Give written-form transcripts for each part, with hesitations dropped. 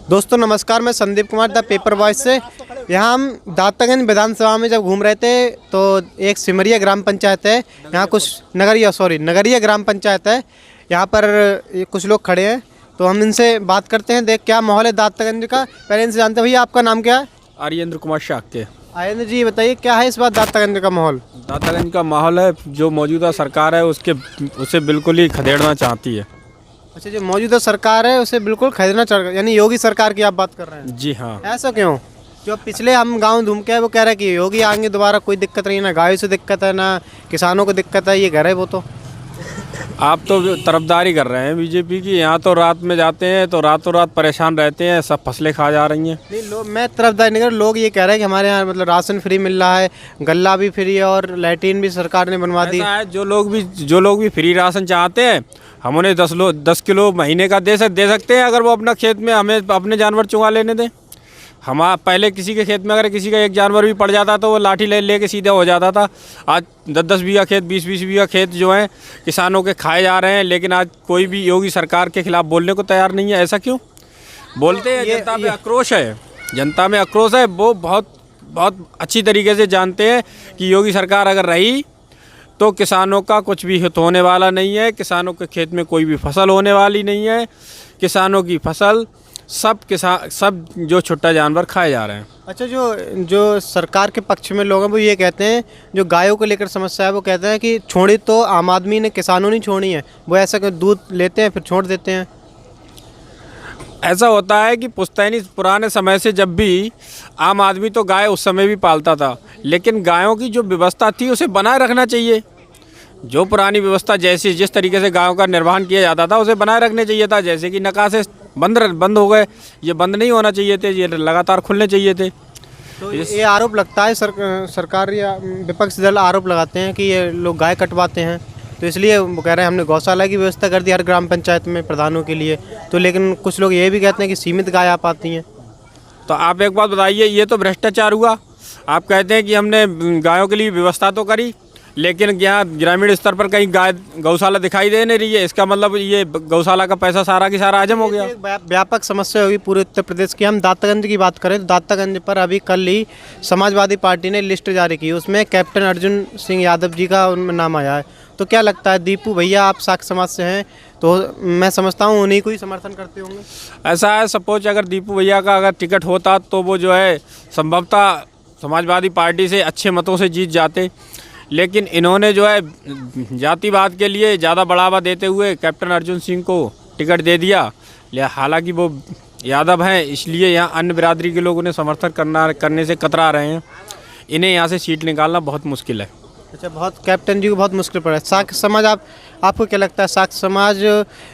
दोस्तों नमस्कार, मैं Sandeep Kumar the paper voice से। यहाँ हम दातागंज विधानसभा में जब घूम रहे थे तो एक सिमरिया ग्राम पंचायत है, यहाँ कुछ नगरिया ग्राम पंचायत है। यहाँ पर कुछ लोग खड़े हैं तो हम इनसे बात करते हैं, देख क्या माहौल है दातागंज का। पहले इनसे जानते हैं, भैया आपका नाम क्या है? आर्येंद्र कुमार शाक्य। आर्येंद्र जी बताइए, क्या है इस बार दातागंज का माहौल? दातागंज का माहौल है, जो मौजूदा सरकार है उसे बिल्कुल ही खदेड़ना चाहती है। अच्छा, जो मौजूदा सरकार है उसे बिल्कुल खरीदना चाह, यानी योगी सरकार की आप बात कर रहे हैं? जी हाँ। ऐसा क्यों? जो पिछले हम गांव घूम के वो कह रहे हैं कि योगी आएंगे दोबारा, कोई दिक्कत नहीं, ना गायों से दिक्कत है ना किसानों को दिक्कत है, ये घर है वो। तो आप तो तरफदारी कर रहे हैं बीजेपी की। यहाँ तो रात में जाते हैं तो रातों रात परेशान रहते हैं, सब फसलें खा जा रही हैं। नहीं, मैं तरफदारी नहीं कर, लोग ये कह रहे हैं कि हमारे यहाँ मतलब राशन फ्री मिल रहा है, गल्ला भी फ्री है और लैट्रीन भी सरकार ने बनवा दी है। जो लोग भी फ्री राशन चाहते हैं, हम उन्हें 10 किलो महीने का दे सकते हैं, अगर वो अपना खेत में हमें अपने जानवर चुगा लेने दें। हम पहले किसी के खेत में अगर किसी का एक जानवर भी पड़ जाता तो वो लाठी लेके सीधा हो जाता था। आज 10-10 बीघा खेत, 20-20 बीघा खेत जो हैं किसानों के खाए जा रहे हैं, लेकिन आज कोई भी योगी सरकार के खिलाफ बोलने को तैयार नहीं है। ऐसा क्यों बोलते हैं? जनता में आक्रोश है, जनता में आक्रोश है। वो बहुत अच्छी तरीके से जानते हैं कि योगी सरकार अगर रही तो किसानों का कुछ भी हित होने वाला नहीं है, किसानों के खेत में कोई भी फसल होने वाली नहीं है। किसानों की फसल सब जो छुट्टा जानवर खाए जा रहे हैं। अच्छा, जो सरकार के पक्ष में लोग हैं वो ये कहते हैं, जो गायों को लेकर समस्या है वो कहते हैं कि छोड़ी तो आम आदमी ने, किसानों ने छोड़ी है। वो ऐसा कि दूध लेते हैं फिर छोड़ देते हैं। ऐसा होता है कि पुश्तैनी पुराने समय से जब भी आम आदमी तो गाय उस समय भी पालता था, लेकिन गायों की जो व्यवस्था थी उसे बनाए रखना चाहिए। जो पुरानी व्यवस्था जिस तरीके से गायों का निर्वहन किया जाता था उसे बनाए रखने चाहिए था। जैसे कि नकासे बंद हो गए, ये बंद नहीं होना चाहिए थे, ये लगातार खुलने चाहिए थे। तो ये आरोप लगता है सरकार या विपक्ष दल आरोप लगाते हैं कि ये लोग गाय कटवाते हैं, तो इसलिए वो कह रहे हैं हमने गौशाला की व्यवस्था कर दी हर ग्राम पंचायत में प्रधानों के लिए। तो लेकिन कुछ लोग ये भी कहते हैं कि सीमित गाय आ पाती हैं। तो आप एक बात बताइए, ये तो भ्रष्टाचार हुआ। आप कहते हैं कि हमने गायों के लिए व्यवस्था तो करी, लेकिन यहाँ ग्रामीण स्तर पर कहीं गौशाला दिखाई दे नहीं रही है। इसका मतलब ये गौशाला का पैसा सारा की सारा हजम हो गया। एक व्यापक समस्या होगी पूरे उत्तर प्रदेश की। हम दातागंज की बात करें तो दातागंज पर अभी कल ही समाजवादी पार्टी ने लिस्ट जारी की, उसमें कैप्टन अर्जुन सिंह यादव जी का उनमें नाम आया है। तो क्या लगता है दीपू भैया, आप शाक्य समाज से हैं तो मैं समझता हूँ उन्हीं को ही समर्थन करते होंगे? ऐसा है, सपोज अगर दीपू भैया का अगर टिकट होता तो वो जो है संभवतः समाजवादी पार्टी से अच्छे मतों से जीत जाते, लेकिन इन्होंने जो है जातिवाद के लिए ज़्यादा बढ़ावा देते हुए कैप्टन अर्जुन सिंह को टिकट दे दिया। हालांकि वो यादव हैं, इसलिए यहाँ अन्य बिरादरी के लोग उन्हें समर्थन करने से कतरा रहे हैं। इन्हें यहाँ से सीट निकालना बहुत मुश्किल है। अच्छा, कैप्टन जी को बहुत मुश्किल पड़ा है। शाक्य समाज, आपको क्या लगता है शाक्य समाज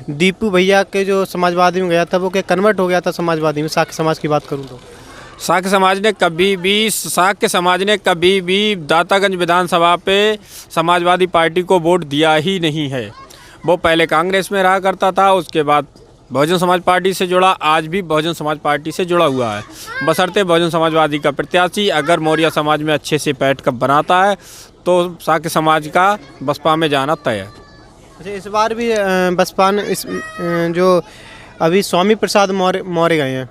दीपू भैया के जो समाजवादी में गया था वो क्या कन्वर्ट हो गया था समाजवादी में? शाक्य समाज की बात करूँ तो शाक्य समाज ने कभी भी दातागंज विधानसभा पे समाजवादी पार्टी को वोट दिया ही नहीं है। वो पहले कांग्रेस में रहा करता था, उसके बाद बहुजन समाज पार्टी से जुड़ा, आज भी बहुजन समाज पार्टी से जुड़ा हुआ है। बशर्ते बहुजन समाजवादी का प्रत्याशी अगर मौर्य समाज में अच्छे से पैठ कर बनाता है तो शाक्य समाज का बसपा में जाना तय है। अच्छा, इस बार भी बसपा ने जो अभी स्वामी प्रसाद मौर्य गए हैं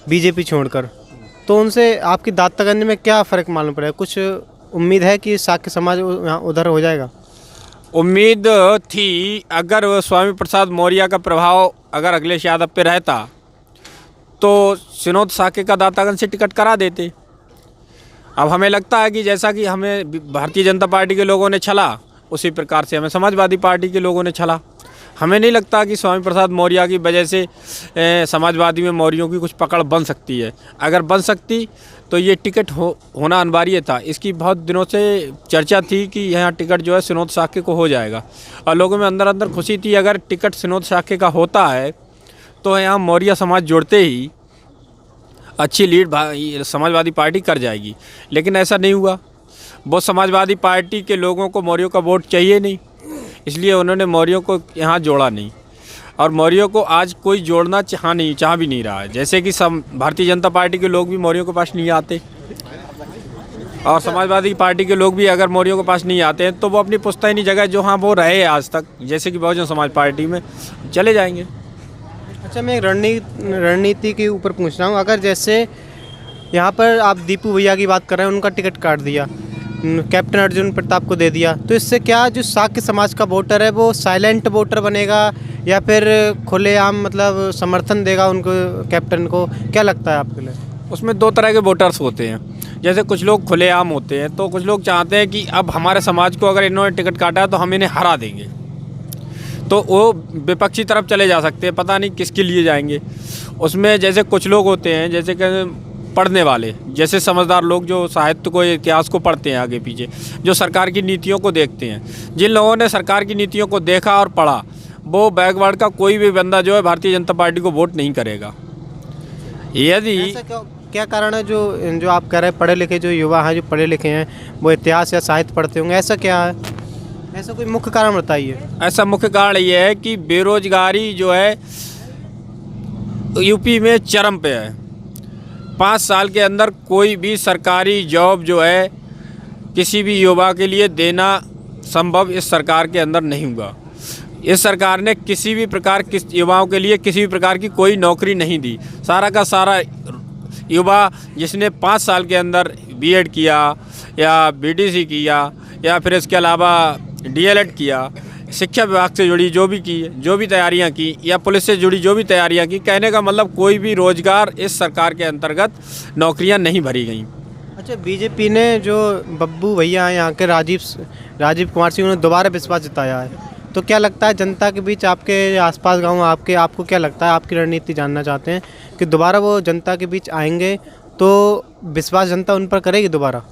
बीजेपी छोड़कर, तो उनसे आपकी दातागंज में क्या फ़र्क मालूम पड़ेगा? कुछ उम्मीद है कि शाक्य समाज उधर हो जाएगा? उम्मीद थी, अगर स्वामी प्रसाद मौर्य का प्रभाव अगर अखिलेश यादव पे रहता तो सिनोद शाक्य का दातागंज से टिकट करा देते। अब हमें लगता है कि जैसा कि हमें भारतीय जनता पार्टी के लोगों ने छला, उसी प्रकार से हमें समाजवादी पार्टी के लोगों ने छला। हमें नहीं लगता कि स्वामी प्रसाद मौर्य की वजह से समाजवादी में मौर्यों की कुछ पकड़ बन सकती है। अगर बन सकती तो ये टिकट होना अनिवार्य था। इसकी बहुत दिनों से चर्चा थी कि यहाँ टिकट जो है सिनोद शाक्य को हो जाएगा, और लोगों में अंदर अंदर खुशी थी अगर टिकट सिनोद शाक्य का होता है तो यहाँ मौर्य समाज जुड़ते ही अच्छी लीड समाजवादी पार्टी कर जाएगी। लेकिन ऐसा नहीं हुआ। वो समाजवादी पार्टी के लोगों को मौर्यों का वोट चाहिए नहीं, इसलिए उन्होंने मौर्यों को यहाँ जोड़ा नहीं, और मौर्यों को आज कोई जोड़ना चाह भी नहीं रहा है। जैसे कि भारतीय जनता पार्टी के लोग भी मौर्यों के पास नहीं आते, और समाजवादी पार्टी के लोग भी अगर मौर्यों के पास नहीं आते हैं तो वो अपनी पुश्तैनी जगह जो हाँ वो रहे आज तक, जैसे कि बहुजन समाज पार्टी में चले जाएंगे। अच्छा, मैं एक रणनीति के ऊपर पूछ रहा हूँ। अगर जैसे यहाँ पर आप दीपू भैया की बात कर रहे हैं, उनका टिकट काट दिया, कैप्टन अर्जुन प्रताप को दे दिया, तो इससे क्या जो साक्य समाज का वोटर है वो साइलेंट वोटर बनेगा या फिर खुलेआम मतलब समर्थन देगा उनको, कैप्टन को? क्या लगता है आपके लिए? उसमें दो तरह के वोटर्स होते हैं। जैसे कुछ लोग खुलेआम होते हैं, तो कुछ लोग चाहते हैं कि अब हमारे समाज को अगर इन्होंने टिकट काटा है तो हम इन्हें हरा देंगे, तो वो विपक्षी तरफ चले जा सकते हैं, पता नहीं किसके लिए जाएंगे। उसमें जैसे कुछ लोग होते हैं, जैसे कि पढ़ने वाले, जैसे समझदार लोग जो साहित्य को, इतिहास को पढ़ते हैं आगे पीछे, जो सरकार की नीतियों को देखते हैं। जिन लोगों ने सरकार की नीतियों को देखा और पढ़ा, वो बैकवर्ड का कोई भी बंदा जो है भारतीय जनता पार्टी को वोट नहीं करेगा। यदि क्या कारण है जो आप कह रहे हैं पढ़े लिखे जो युवा हैं, जो पढ़े लिखे हैं, वो इतिहास या साहित्य पढ़ते होंगे, ऐसा क्या है? ऐसा कोई मुख्य कारण बताइए। ऐसा मुख्य कारण ये है कि बेरोजगारी जो है यूपी में चरम पे है। 5 साल के अंदर कोई भी सरकारी जॉब जो है किसी भी युवा के लिए देना संभव इस सरकार के अंदर नहीं हुआ। इस सरकार ने किसी भी प्रकार युवाओं के लिए किसी भी प्रकार की कोई नौकरी नहीं दी। सारा का सारा युवा जिसने 5 साल के अंदर बीएड किया या बीडीसी किया या फिर इसके अलावा डीएलएड किया, शिक्षा विभाग से जुड़ी जो भी तैयारियां की या पुलिस से जुड़ी जो भी तैयारियां की, कहने का मतलब कोई भी रोजगार इस सरकार के अंतर्गत नौकरियां नहीं भरी गई। अच्छा, बीजेपी ने जो बब्बू भैया हैं यहाँ के राजीव कुमार सिंह, उन्होंने दोबारा विश्वास जताया है, तो क्या लगता है जनता के बीच, आपके आसपास गाँव आपको क्या लगता है, आपकी रणनीति जानना चाहते हैं कि दोबारा वो जनता के बीच आएंगे तो विश्वास जनता उन पर करेगी दोबारा?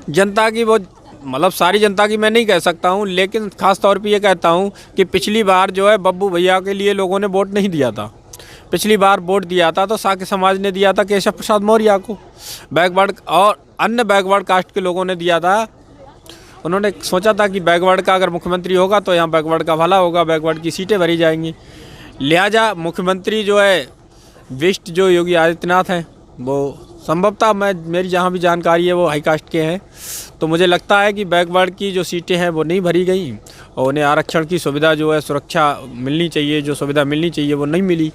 जनता की वो मतलब सारी जनता की मैं नहीं कह सकता हूँ, लेकिन ख़ास तौर पे ये कहता हूँ कि पिछली बार जो है बब्बू भैया के लिए लोगों ने वोट नहीं दिया था। पिछली बार वोट दिया था तो साक्य समाज ने दिया था केशव प्रसाद मौर्य को, बैकवर्ड और अन्य बैकवर्ड कास्ट के लोगों ने दिया था। उन्होंने सोचा था कि बैकवर्ड का अगर मुख्यमंत्री होगा तो यहाँ बैकवर्ड का भला होगा, बैकवर्ड की सीटें भरी जाएंगी। लिहाजा मुख्यमंत्री जो है विष्ट जो योगी आदित्यनाथ हैं, वो संभवतः मेरी जहाँ भी जानकारी है वो हाई कास्ट के हैं, तो मुझे लगता है कि बैकवर्ड की जो सीटें हैं वो नहीं भरी गई और उन्हें आरक्षण की सुविधा जो है, सुरक्षा मिलनी चाहिए, जो सुविधा मिलनी चाहिए वो नहीं मिली।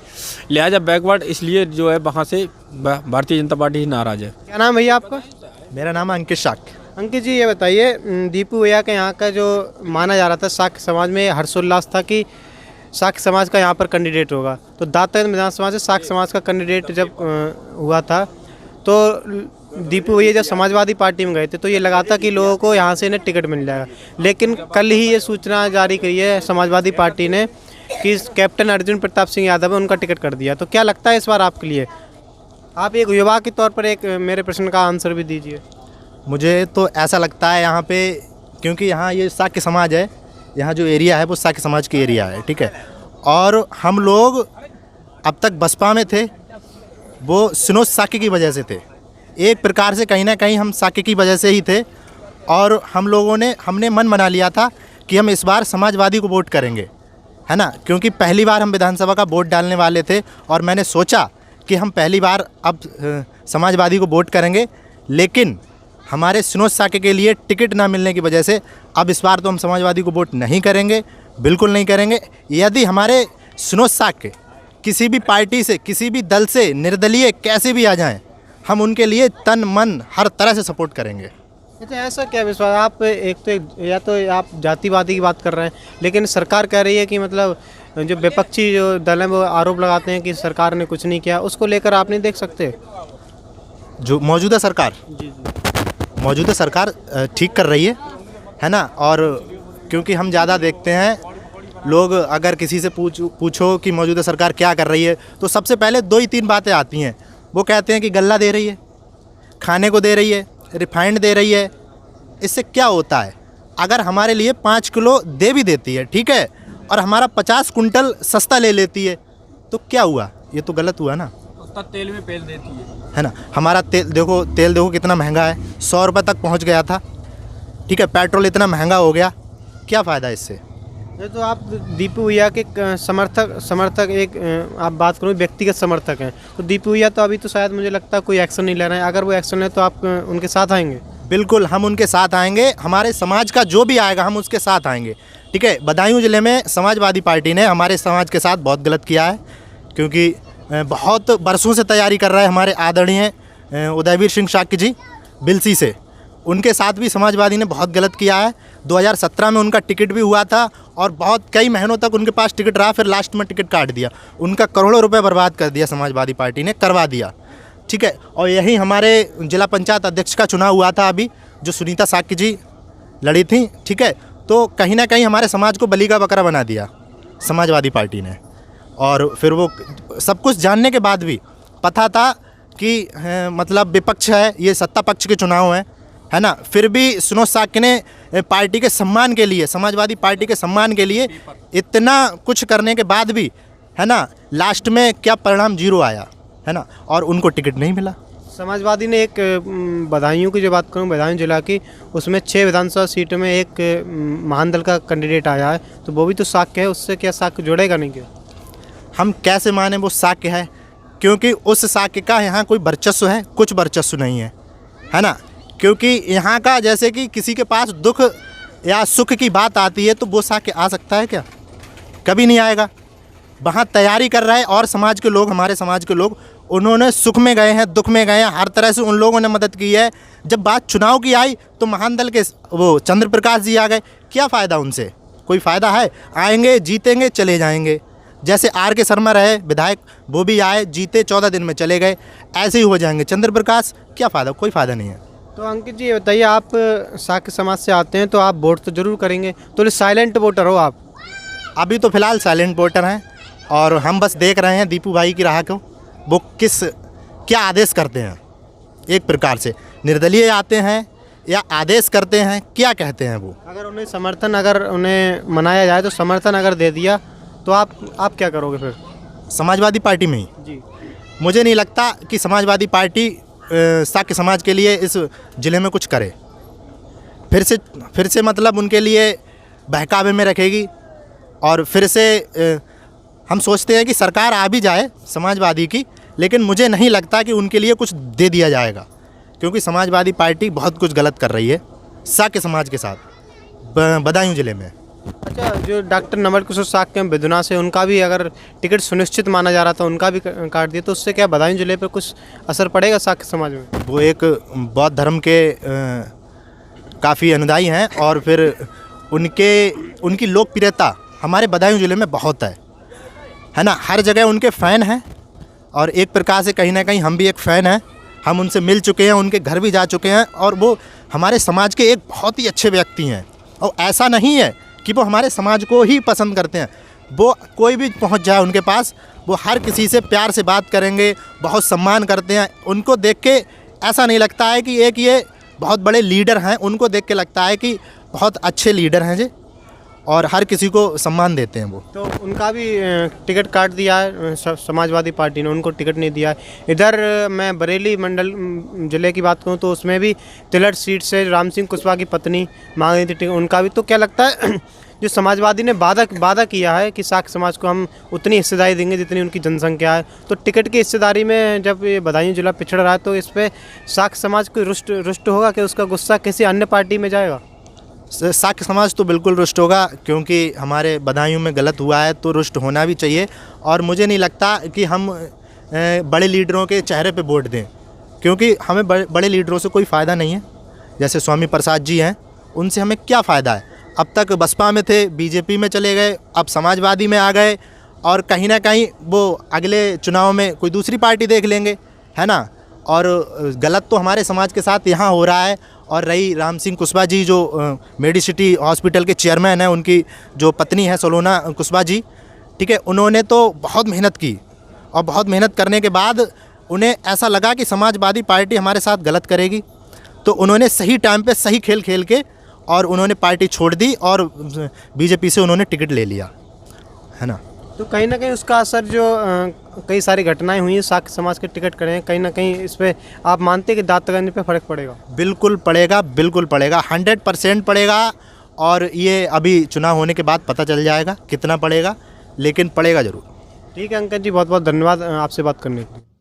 लिहाजा बैकवर्ड इसलिए जो है वहाँ से भारतीय जनता पार्टी ही नाराज़ है। क्या नाम भैया आपका? मेरा नाम है अंकित शाक। अंकित जी, ये बताइए, दीपू भैया के यहाँ का जो माना जा रहा था, साक्य समाज में हर्षोल्लास था कि साक्य समाज का यहाँ पर कैंडिडेट होगा, तो दातागंज विधानसभा से साक्य समाज का कैंडिडेट जब हुआ था तो दीपू भैया जब समाजवादी पार्टी में गए थे तो ये लगा था कि लोगों को यहाँ से इन्हें टिकट मिल जाएगा, लेकिन कल ही ये सूचना जारी करी है समाजवादी पार्टी ने कि कैप्टन अर्जुन प्रताप सिंह यादव है, उनका टिकट कर दिया। तो क्या लगता है इस बार आपके लिए? आप एक युवा के तौर पर एक मेरे प्रश्न का आंसर भी दीजिए। मुझे तो ऐसा लगता है यहाँ पे, क्योंकि यहाँ ये साक्य समाज है, यहाँ जो एरिया है वो साक्य समाज की एरिया है, ठीक है। और हम लोग अब तक बसपा में थे, वो सिनोज साक्य की वजह से थे। एक प्रकार से कहीं ना कहीं हम साक्य की वजह से ही थे और हमने मन बना लिया था कि हम इस बार समाजवादी को वोट करेंगे, है ना, क्योंकि पहली बार हम विधानसभा का वोट डालने वाले थे और मैंने सोचा कि हम पहली बार अब समाजवादी को वोट करेंगे, लेकिन हमारे सिनोज साक्य के लिए टिकट ना मिलने की वजह से अब इस बार तो हम समाजवादी को वोट नहीं करेंगे, बिल्कुल नहीं करेंगे। यदि हमारे सिनोज साक्य किसी भी पार्टी से, किसी भी दल से निर्दलीय कैसे भी आ जाएं, हम उनके लिए तन मन हर तरह से सपोर्ट करेंगे। अच्छा, ऐसा क्या विश्वास? आप या तो आप जातिवादी की बात कर रहे हैं, लेकिन सरकार कह रही है कि मतलब जो विपक्षी जो दल हैं वो आरोप लगाते हैं कि सरकार ने कुछ नहीं किया, उसको लेकर आप नहीं देख सकते? जो मौजूदा सरकार ठीक कर रही है ना। और क्योंकि हम ज़्यादा देखते हैं, लोग अगर किसी से पूछो कि मौजूदा सरकार क्या कर रही है तो सबसे पहले 2 ही 3 बातें आती हैं। वो कहते हैं कि गल्ला दे रही है, खाने को दे रही है, रिफाइंड दे रही है। इससे क्या होता है? अगर हमारे लिए 5 किलो दे भी देती है, ठीक है, और हमारा 50 कुंटल सस्ता ले लेती है, तो क्या हुआ? ये तो गलत हुआ ना। तेल में पेल देती है ना। हमारा तेल देखो कितना महंगा है, 100 रुपये तक पहुंच गया था, ठीक है। पेट्रोल इतना महंगा हो गया, क्या फ़ायदा इससे? ये तो आप दीपू भैया के समर्थक एक आप बात करो व्यक्तिगत समर्थक हैं, तो दीपू भैया तो अभी तो शायद मुझे लगता है कोई एक्शन नहीं ले रहे हैं। अगर वो एक्शन ले तो आप उनके साथ आएंगे? बिल्कुल, हम उनके साथ आएंगे। हमारे समाज का जो भी आएगा हम उसके साथ आएंगे, ठीक है। बदायूं ज़िले में समाजवादी पार्टी ने हमारे समाज के साथ बहुत गलत किया है, क्योंकि बहुत बरसों से तैयारी कर रहे हैं हमारे आदरणीय उदयवीर सिंह शाक्य जी बिलसी से। उनके साथ भी समाजवादी ने बहुत गलत किया है। 2017 में उनका टिकट भी हुआ था और बहुत कई महीनों तक उनके पास टिकट रहा, फिर लास्ट में टिकट काट दिया। उनका करोड़ों रुपए बर्बाद कर दिया समाजवादी पार्टी ने, करवा दिया, ठीक है। और यही हमारे जिला पंचायत अध्यक्ष का चुनाव हुआ था अभी, जो सुनीता शाक्य जी लड़ी थी, ठीक है। तो कहीं ना कहीं हमारे समाज को बलि का बकरा बना दिया समाजवादी पार्टी ने। और फिर वो सब कुछ जानने के बाद भी पता था कि मतलब विपक्ष है, ये सत्ता पक्ष के चुनाव है ना, फिर भी सुनोद शाक्य ने पार्टी के सम्मान के लिए, समाजवादी पार्टी के सम्मान के लिए इतना कुछ करने के बाद भी, है ना, लास्ट में क्या परिणाम, 0 आया, है ना, और उनको टिकट नहीं मिला। समाजवादी ने एक बदायूं की जो बात करूं, बदायूं जिला की, उसमें 6 विधानसभा सीटों में एक महान दल का कैंडिडेट आया है, तो वो भी तो शाक्य है, उससे क्या शाक्य जुड़ेगा नहीं क्या? हम कैसे माने वो शाक्य है, क्योंकि उस शाक्य का यहाँ कोई वर्चस्व है, कुछ वर्चस्व नहीं है ना। क्योंकि यहाँ का जैसे कि किसी के पास दुख या सुख की बात आती है तो वो शाक्य आ सकता है क्या? कभी नहीं आएगा। वहाँ तैयारी कर रहे हैं और समाज के लोग, हमारे समाज के लोग, उन्होंने सुख में गए हैं, दुख में गए हैं, हर तरह से उन लोगों ने मदद की है। जब बात चुनाव की आई तो महान दल के वो चंद्र प्रकाश जी आ गए, क्या फ़ायदा उनसे? कोई फ़ायदा है? आएंगे, जीतेंगे, चले जाएंगे। जैसे आर के शर्मा रहे विधायक, वो भी आए, जीते, 14 दिन में चले गए, ऐसे ही हो जाएंगे चंद्र प्रकाश। क्या फ़ायदा? कोई फ़ायदा नहीं है। तो अंकित जी ये बताइए, आप शाक्य समाज से आते हैं तो आप वोट तो जरूर करेंगे, तो साइलेंट वोटर हो आप? अभी तो फ़िलहाल साइलेंट वोटर हैं और हम बस देख रहे हैं दीपू भाई की राह को, वो क्या आदेश करते हैं। एक प्रकार से निर्दलीय आते हैं या आदेश करते हैं, क्या कहते हैं वो? अगर उन्हें समर्थन, अगर उन्हें मनाया जाए तो समर्थन अगर दे दिया तो आप क्या करोगे फिर? समाजवादी पार्टी में ही जी, मुझे नहीं लगता कि समाजवादी पार्टी शाक्य समाज के लिए इस ज़िले में कुछ करे। फिर से मतलब उनके लिए बहकावे में रखेगी। और फिर से हम सोचते हैं कि सरकार आ भी जाए समाजवादी की, लेकिन मुझे नहीं लगता कि उनके लिए कुछ दे दिया जाएगा, क्योंकि समाजवादी पार्टी बहुत कुछ गलत कर रही है शाक्य समाज के साथ बदायूं ज़िले में। अच्छा, जो डॉक्टर नवल किशोर शाक्य हैं बिदुना से, उनका भी अगर टिकट सुनिश्चित माना जा रहा था, उनका भी काट दिया, तो उससे क्या बदायूं जिले पर कुछ असर पड़ेगा शाक्य समाज में? वो एक बौद्ध धर्म के काफ़ी अनुयायी हैं और फिर उनकी लोकप्रियता हमारे बदायूं ज़िले में बहुत है ना। हर जगह उनके फ़ैन हैं और एक प्रकार से कहीं ना कहीं हम भी एक फ़ैन हैं। हम उनसे मिल चुके हैं, उनके घर भी जा चुके हैं और वो हमारे समाज के एक बहुत ही अच्छे व्यक्ति हैं। और ऐसा नहीं है कि वो हमारे समाज को ही पसंद करते हैं, वो कोई भी पहुंच जाए उनके पास, वो हर किसी से प्यार से बात करेंगे, बहुत सम्मान करते हैं। उनको देख के ऐसा नहीं लगता है कि एक ये बहुत बड़े लीडर हैं, उनको देख के लगता है कि बहुत अच्छे लीडर हैं जी, और हर किसी को सम्मान देते हैं वो। तो उनका भी टिकट काट दिया है समाजवादी पार्टी ने, उनको टिकट नहीं दिया है। इधर मैं बरेली मंडल ज़िले की बात करूं तो उसमें भी तिलट सीट से राम सिंह कुशवाहा की पत्नी मांग रही थी टिकट, उनका भी। तो क्या लगता है जो समाजवादी ने वादा किया है कि शाक्य समाज को हम उतनी हिस्सेदारी देंगे जितनी उनकी जनसंख्या है, तो टिकट की हिस्सेदारी में जब ये बदायूं जिला पिछड़ रहा है तो इस पर शाक्य समाज को रुष्ट होगा कि उसका गुस्सा किसी अन्य पार्टी में जाएगा? शाक्य समाज तो बिल्कुल रुष्ट होगा, क्योंकि हमारे बदायूं में गलत हुआ है तो रुष्ट होना भी चाहिए। और मुझे नहीं लगता कि हम बड़े लीडरों के चेहरे पे वोट दें, क्योंकि हमें बड़े लीडरों से कोई फ़ायदा नहीं है। जैसे स्वामी प्रसाद जी हैं, उनसे हमें क्या फ़ायदा है? अब तक बसपा में थे, बीजेपी में चले गए, अब समाजवादी में आ गए, और कहीं ना कहीं वो अगले चुनाव में कोई दूसरी पार्टी देख लेंगे, है ना। और गलत तो हमारे समाज के साथ यहाँ हो रहा है। और रही राम सिंह कुशवाहा जी जो मेडिसिटी हॉस्पिटल के चेयरमैन हैं, उनकी जो पत्नी है सोलोना कुशवाहा जी, ठीक है, उन्होंने तो बहुत मेहनत की और बहुत मेहनत करने के बाद उन्हें ऐसा लगा कि समाजवादी पार्टी हमारे साथ गलत करेगी, तो उन्होंने सही टाइम पे सही खेल खेल के और उन्होंने पार्टी छोड़ दी और बीजेपी से उन्होंने टिकट ले लिया, है ना। तो कहीं ना कहीं उसका असर जो कई सारी घटनाएं हुई हैं शाक्य समाज के टिकट करें, कहीं ना कहीं इस पर आप मानते हैं कि दांतागंज पे फ़र्क पड़ेगा? बिल्कुल पड़ेगा, बिल्कुल पड़ेगा, 100% पड़ेगा। और ये अभी चुनाव होने के बाद पता चल जाएगा कितना पड़ेगा, लेकिन पड़ेगा ज़रूर। ठीक है अंकल जी, बहुत बहुत धन्यवाद आपसे बात करने के लिए।